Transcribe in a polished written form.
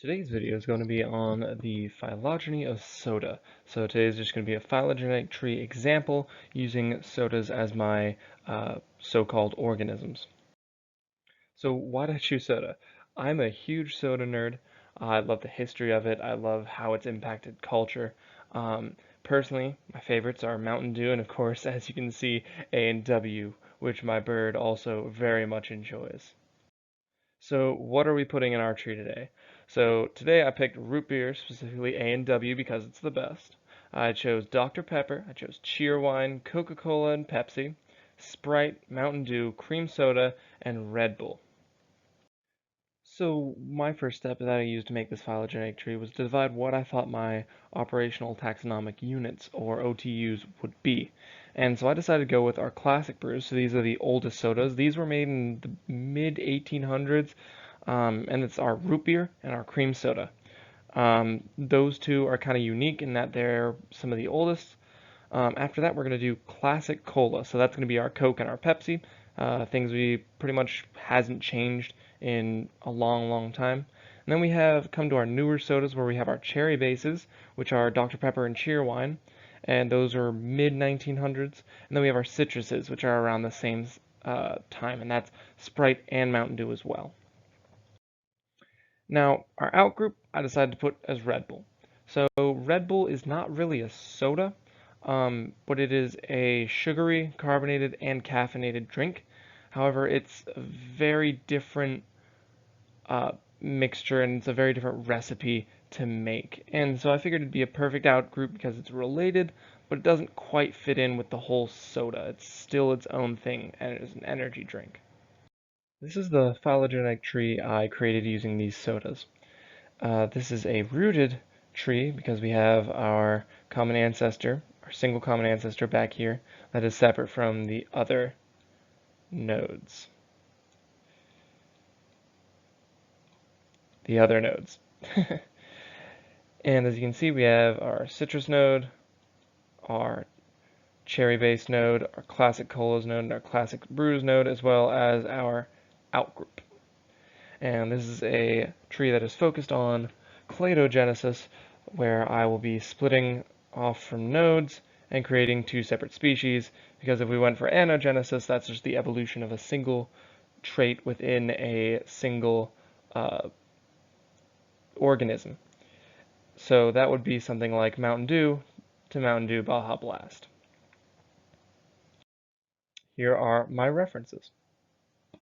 Today's video is going to be on the phylogeny of soda. So today's just going to be a phylogenetic tree example using sodas as my so-called organisms. So why did I choose soda? I'm a huge soda nerd. I love the history of it. I love how it's impacted culture. Personally, my favorites are Mountain Dew and of course, as you can see, A&W, which my bird also very much enjoys. So what are we putting in our tree today? So today I picked root beer, specifically A&W because it's the best. I chose Dr. Pepper, I chose Cheerwine, Coca-Cola and Pepsi, Sprite, Mountain Dew, cream soda, and Red Bull. So my first step that I used to make this phylogenetic tree was to divide what I thought my operational taxonomic units, or OTUs, would be. And so I decided to go with our classic brews. So these are the oldest sodas. These were made in the mid 1800s, and it's our root beer and our cream soda. Those two are kind of unique in that they're some of the oldest. After that, we're going to do classic cola. So that's going to be our Coke and our Pepsi. Things we pretty much hasn't changed in a long, long time. And then we have come to our newer sodas where we have our cherry bases, which are Dr. Pepper and Cheerwine, and those are mid 1900s. And then we have our citruses, which are around the same time, and that's Sprite and Mountain Dew as well. Now, our out group I decided to put as Red Bull. So Red Bull is not really a soda, but it is a sugary, carbonated, and caffeinated drink. However, it's a very different mixture and it's a very different recipe to make. And so I figured it'd be a perfect out group because it's related, but it doesn't quite fit in with the whole soda. It's still its own thing and it is an energy drink. This is the phylogenetic tree I created using these sodas. This is a rooted tree because we have our common ancestor, our single common ancestor back here, that is separate from the other nodes. The other nodes. And as you can see, we have our citrus node, our cherry base node, our classic colas node, and our classic brews node, as well as our outgroup. And this is a tree that is focused on cladogenesis, where I will be splitting off from nodes and creating two separate species, because if we went for anogenesis, that's just the evolution of a single trait within a single organism. So that would be something like Mountain Dew to Mountain Dew Baja Blast. Here are my references.